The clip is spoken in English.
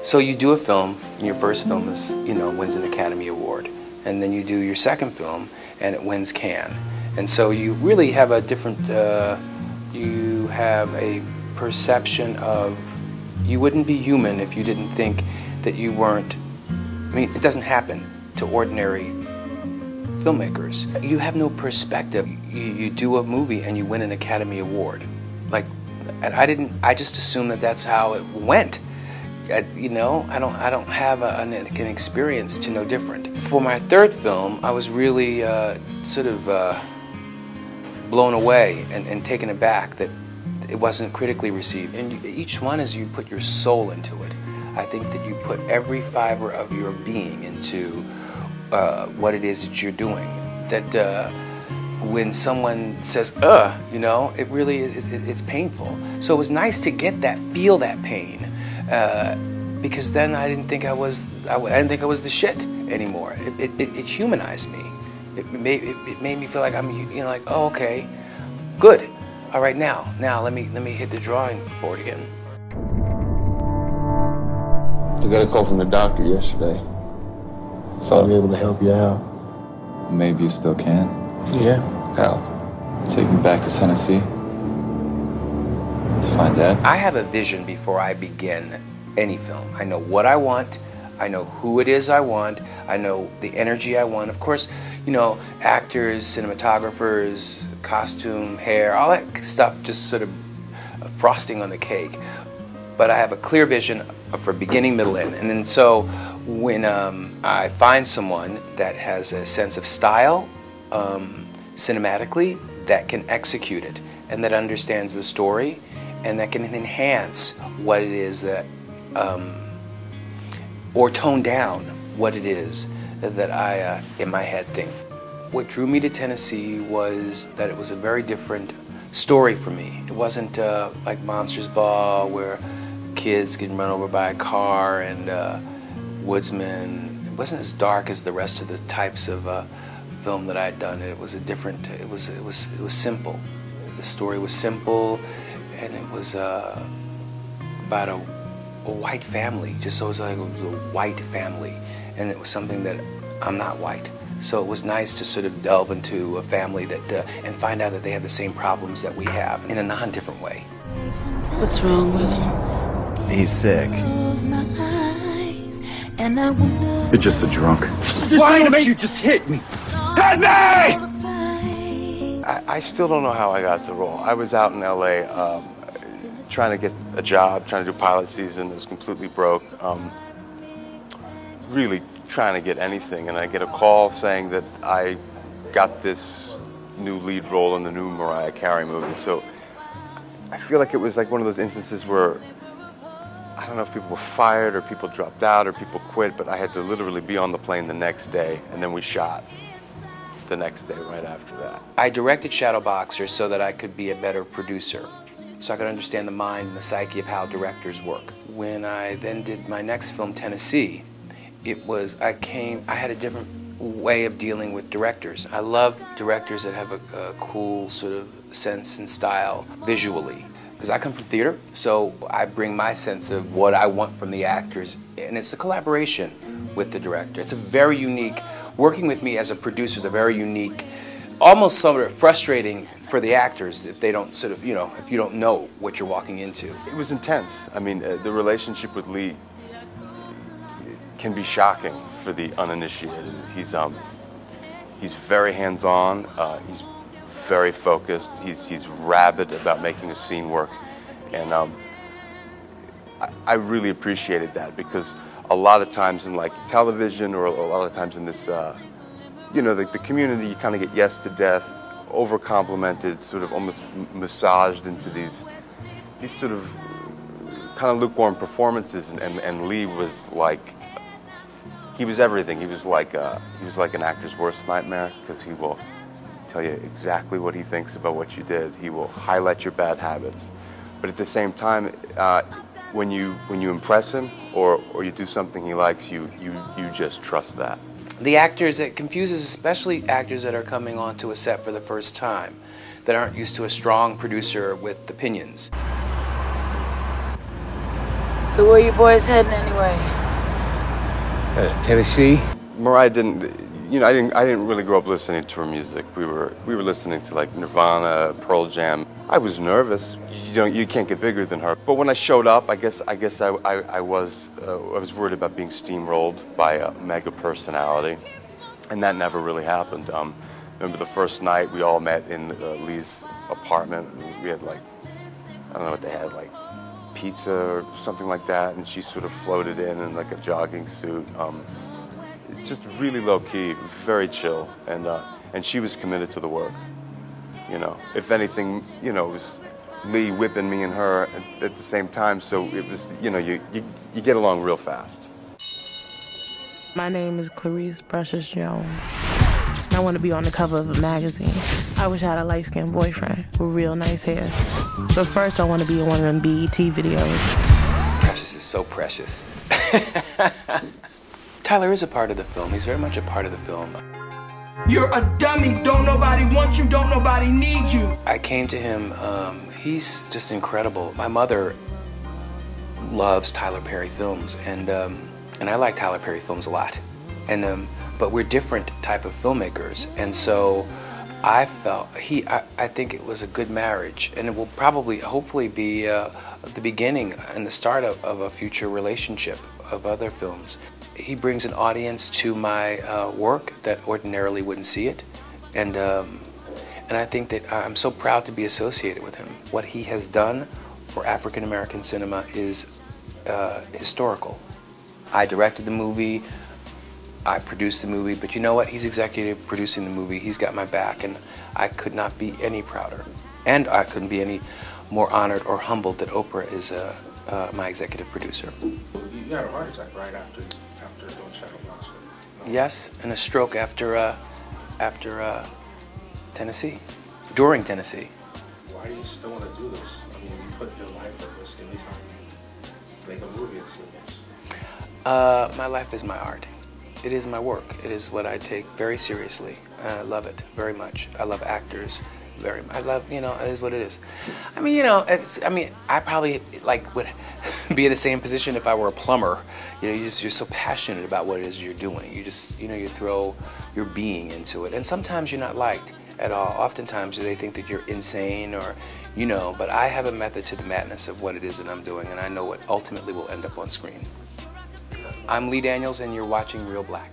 So you do a film, and your first film is, wins an Academy Award. And then you do your second film, and it wins Cannes. And so you really have a different, you have a perception of, you wouldn't be human if you didn't think that you weren't, it doesn't happen to ordinary filmmakers. You have no perspective. You do a movie and you win an Academy Award. I just assumed that that's how it went. I don't have an experience to know different. For my third film, I was really blown away and taken aback that it wasn't critically received. And each one, as you put your soul into it, I think that you put every fiber of your being into what it is that you're doing. That when someone says, it really is, it's painful. So it was nice to feel that pain. Because then I didn't think I was the shit anymore. It humanized me. It made me feel like I'm, oh, okay, good. All right, now let me hit the drawing board again. I got a call from the doctor yesterday. Thought I'd be able to help you out. Maybe you still can. Yeah. How? Take me back to Tennessee. To find Dad. I have a vision before I begin any film. I know what I want. I know who it is I want. I know the energy I want. Of course, actors, cinematographers, costume, hair, all that stuff, just sort of frosting on the cake. But I have a clear vision for beginning, middle, end. And then so when I find someone that has a sense of style, cinematically, that can execute it, and that understands the story, and that can enhance what it is that, or tone down what it is that I, in my head, think. What drew me to Tennessee was that it was a very different story for me. It wasn't like Monsters Ball, where kids getting run over by a car, and Woodsman. It wasn't as dark as the rest of the types of film that I had done. It was a different. It was simple. The story was simple, and it was about a white family. Just so it was like it was a white family, and it was something that I'm not white. So it was nice to sort of delve into a family that and find out that they have the same problems that we have in a non-different way. What's wrong with him? He's sick. You're just a drunk. Why don't you just hit me? Hit me! I still don't know how I got the role. I was out in LA trying to get a job, trying to do pilot season. It was completely broke. Really trying to get anything, and I get a call saying that I got this new lead role in the new Mariah Carey movie. So I feel like it was like one of those instances where I don't know if people were fired or people dropped out or people quit, but I had to literally be on the plane the next day, and then we shot the next day right after that. I directed Shadowboxer so that I could be a better producer, so I could understand the mind and the psyche of how directors work. When I then did my next film, Tennessee, I had a different way of dealing with directors. I love directors that have a cool sort of sense and style visually. Because I come from theater, so I bring my sense of what I want from the actors, and it's a collaboration with the director. It's a very unique, working with me as a producer is a very unique, almost sort of frustrating for the actors if they don't sort of, if you don't know what you're walking into. It was intense. I mean, the relationship with Lee can be shocking for the uninitiated. He's very hands-on. He's very focused. He's rabid about making a scene work, and I really appreciated that, because a lot of times in like television, or a lot of times in this, the community, you kind of get yes to death, over-complimented, sort of almost massaged into these sort of kind of lukewarm performances, and Lee was like, he was everything. He was like an actor's worst nightmare, because he will tell you exactly what he thinks about what you did. He will highlight your bad habits, but at the same time, when you impress him or you do something he likes, you just trust that. The actors, it confuses especially actors that are coming onto a set for the first time, that aren't used to a strong producer with opinions. So where you boys heading anyway? Tennessee? Mariah didn't, you know, I didn't really grow up listening to her music. We were listening to like Nirvana, Pearl Jam. I was nervous. You can't get bigger than her. But when I showed up, I guess I was worried about being steamrolled by a mega personality, and that never really happened. Remember the first night we all met in Lee's apartment. We had like, I don't know what they had, like pizza or something like that, and she sort of floated in like a jogging suit. Just really low key, very chill, and she was committed to the work. You know, if anything, you know, it was Lee whipping me and her at the same time, so it was, you know, you get along real fast. My name is Clarice Precious Jones. I want to be on the cover of a magazine. I wish I had a light-skinned boyfriend with real nice hair. But first I want to be in one of them BET videos. Precious is so precious. Tyler is a part of the film. He's very much a part of the film. You're a dummy. Don't nobody want you. Don't nobody need you. I came to him. He's just incredible. My mother loves Tyler Perry films, and I like Tyler Perry films a lot. But we're different type of filmmakers, and so I felt I think it was a good marriage, and it will probably, hopefully, be the beginning and the start of a future relationship of other films. He brings an audience to my work that ordinarily wouldn't see it, and I think that I'm so proud to be associated with him. What he has done for African American cinema is historical. I directed the movie, I produced the movie, but you know what? He's executive producing the movie. He's got my back, and I could not be any prouder. And I couldn't be any more honored or humbled that Oprah is my executive producer. You had a heart attack right after doing Shadow Boxer. Yes, and a stroke after Tennessee, during Tennessee. Why do you still want to do this? I mean, you put your life at risk anytime you make a movie, it seems. My life is my art. It is my work. It is what I take very seriously. I love it very much. I love actors very much. I love, you know, it is what it is. I mean, you know, I probably would be in the same position if I were a plumber. You know, you're so passionate about what it is you're doing. You just, you know, you throw your being into it. And sometimes you're not liked at all. Oftentimes they think that you're insane or, you know, but I have a method to the madness of what it is that I'm doing, and I know what ultimately will end up on screen. I'm Lee Daniels, and you're watching Reelblack.